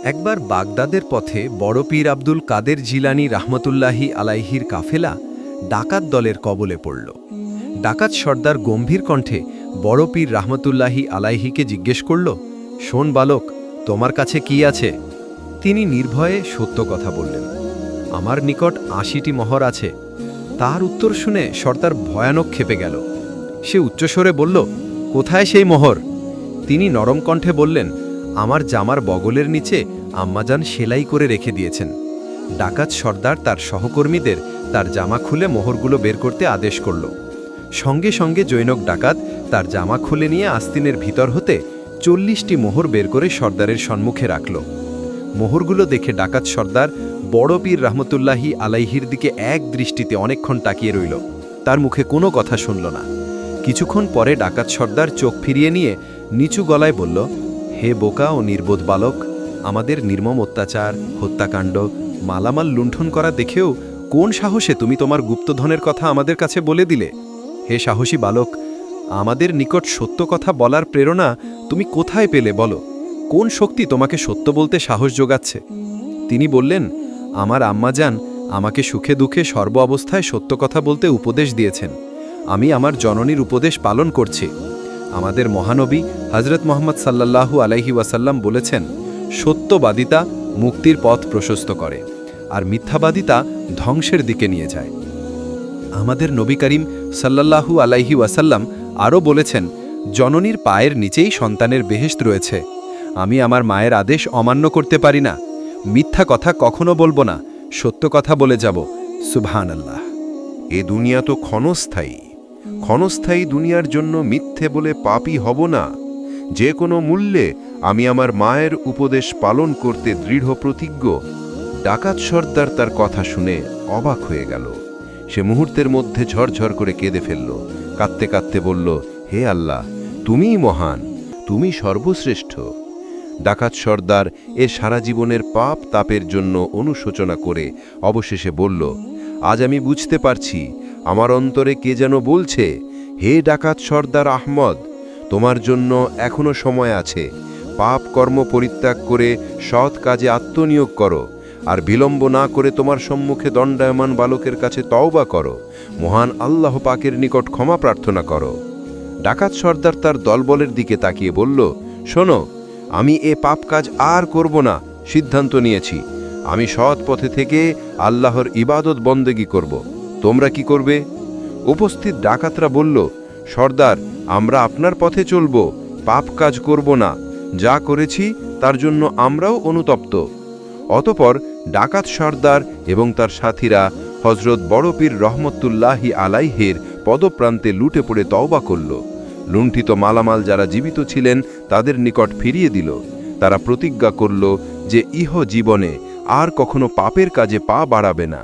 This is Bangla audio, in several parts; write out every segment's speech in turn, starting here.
একবার বাগদাদের পথে বড় পীর আব্দুল কাদের জিলানী রাহমাতুল্লাহি আলাইহির কাফেলা ডাকাত দলের কবলে পড়ল। ডাকাত সর্দার গম্ভীর কণ্ঠে বড় পীর রাহমাতুল্লাহি আলাইহিকে জিজ্ঞেস করল, শোন বালক, তোমার কাছে কি আছে? তিনি নির্ভয়ে সত্য কথা বললেন, আমার নিকট ৮০টি মোহর আছে। তার উত্তর শুনে সর্দার ভয়ানক ক্ষেপে গেল। সে উচ্চস্বরে বলল, কোথায় সেই মোহর? তিনি নরম কণ্ঠে বললেন, আমার জামার বগলের নিচে আম্মাজান সেলাই করে রেখে দিয়েছেন। ডাকাত সর্দার তার সহকর্মীদের তার জামা খুলে মোহরগুলো বের করতে আদেশ করল। সঙ্গে সঙ্গে জৈনক ডাকাত তার জামা খুলে নিয়ে আস্তিনের ভিতর হতে ৪০টি মোহর বের করে সর্দারের সম্মুখে রাখল। মোহরগুলো দেখে ডাকাত সর্দার বড় পীর রাহমাতুল্লাহি আলাইহির দিকে এক দৃষ্টিতে অনেকক্ষণ তাকিয়ে রইল। তার মুখে কোনো কথা শুনল না। কিছুক্ষণ পরে ডাকাত সর্দার চোখ ফিরিয়ে নিয়ে নিচু গলায় বলল, হে বোকা ও নির্বোধ বালক, আমাদের নির্মম অত্যাচার, হত্যাকাণ্ড, মালামাল লুণ্ঠন করা দেখেও কোন সাহসে তুমি তোমার গুপ্তধনের কথা আমাদের কাছে বলে দিলে? হে সাহসী বালক, আমাদের নিকট সত্য কথা বলার প্রেরণা তুমি কোথায় পেলে বলো? কোন শক্তি তোমাকে সত্য বলতে সাহস যোগাচ্ছে? তিনি বললেন, আমার আম্মাজান আমাকে সুখে দুঃখে সর্ব অবস্থায় সত্য কথা বলতে উপদেশ দিয়েছেন। আমি আমার জননীর উপদেশ পালন করছি। আমাদের মহানবী হযরত মুহাম্মদ সাল্লাল্লাহু আলাইহি ওয়াসাল্লাম বলেছেন, সত্যবাদিতা মুক্তির পথ প্রশস্ত করে, আর মিথ্যাবাদিতা ধ্বংসের দিকে নিয়ে যায়। আমাদের নবী করিম সাল্লাল্লাহু আলাইহি ওয়াসাল্লাম আরও বলেছেন, জননীর পায়ের নিচেই সন্তানের বেহেশত রয়েছে। আমি আমার মায়ের আদেশ অমান্য করতে পারি না। মিথ্যা কথা কখনো বলবো না, সত্য কথা বলে যাব। সুবহানাল্লাহ। এ দুনিয়া তো ক্ষণস্থায়ী। ক্ষণস্থায়ী দুনিয়ার জন্য মিথ্যে বলে পাপী হব না। যে কোনো মূল্যে আমি আমার মায়ের উপদেশ পালন করতে দৃঢ় প্রতিজ্ঞ। ডাকাত সর্দার তার কথা শুনে অবাক হয়ে গেল। সে মুহূর্তের মধ্যে ঝরঝর করে কেঁদে ফেলল। কাঁদতে কাঁদতে বলল, হে আল্লাহ, তুমিই মহান, তুমি সর্বশ্রেষ্ঠ। ডাকাত সর্দার এর সারা জীবনের পাপ তাপের জন্য অনুশোচনা করে অবশেষে বলল, আজ আমি বুঝতে পারছি আমার অন্তরে কে যেন বলছে, হে ডাকাত সর্দার আহমদ, তোমার জন্য এখনো সময় আছে। পাপ কর্ম পরিত্যাগ করে সৎ কাজে আত্মনিয়োগ করো, আর বিলম্ব না করে তোমার সম্মুখে দণ্ডায়মান বালকের কাছে তওবা করো। মহান আল্লাহ পাকের নিকট ক্ষমা প্রার্থনা করো। ডাকাত সর্দার তার দলবলের দিকে তাকিয়ে বলল, শোনো, আমি এ পাপ কাজ আর করব না, সিদ্ধান্ত নিয়েছি। আমি সৎ পথে থেকে আল্লাহর ইবাদত বন্দেগী করব। তোমরা কি করবে? উপস্থিত ডাকাতরা বলল, সর্দার, আমরা আপনার পথে চলব, পাপ কাজ করব না। যা করেছি তার জন্য আমরাও অনুতপ্ত। অতপর ডাকাত সর্দার এবং তার সাথীরা হযরত বড় পীর রহমতুল্লাহি আলাইহির পদপ্রান্তে লুটে পড়ে তওবা করল। লুণ্ঠিত মালামাল যারা জীবিত ছিলেন তাদের নিকট ফিরিয়ে দিল। তারা প্রতিজ্ঞা করল যে ইহ জীবনে আর কখনো পাপের কাজে পা বাড়াবে না।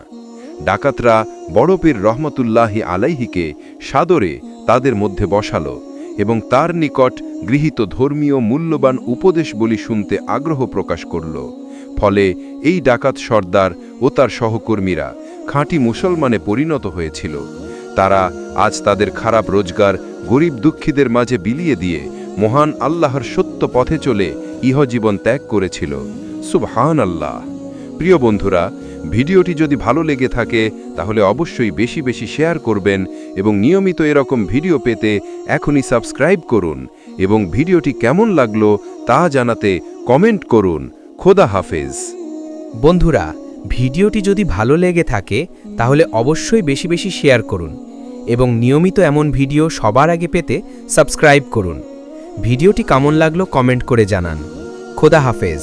ডাকাতরা বড় পীর রহমতুল্লাহি আলাইহিকে সাদরে তাদের মধ্যে বসালো এবং তার নিকট গৃহীত ধর্মীয় মূল্যবান উপদেশবলি শুনতে আগ্রহ প্রকাশ করল। ফলে এই ডাকাত সর্দার ও তার সহকর্মীরা খাঁটি মুসলমানে পরিণত হয়েছিল। তারা আজ তাদের খারাপ রোজগার গরিব দুঃখীদের মাঝে বিলিয়ে দিয়ে মহান আল্লাহর সত্য পথে চলে ইহজীবন ত্যাগ করেছিল। সুবহানাল্লাহ। প্রিয় বন্ধুরা, ভিডিওটি যদি ভালো লেগে থাকে তাহলে অবশ্যই বেশি বেশি শেয়ার করবেন এবং নিয়মিত এরকম ভিডিও পেতে এখনই সাবস্ক্রাইব করুন এবং ভিডিওটি কেমন লাগলো তা জানাতে কমেন্ট করুন। খোদা হাফেজ। বন্ধুরা, ভিডিওটি যদি ভালো লেগে থাকে তাহলে অবশ্যই বেশি বেশি শেয়ার করুন এবং নিয়মিত এমন ভিডিও সবার আগে পেতে সাবস্ক্রাইব করুন। ভিডিওটি কেমন লাগলো কমেন্ট করে জানান। খোদা হাফেজ।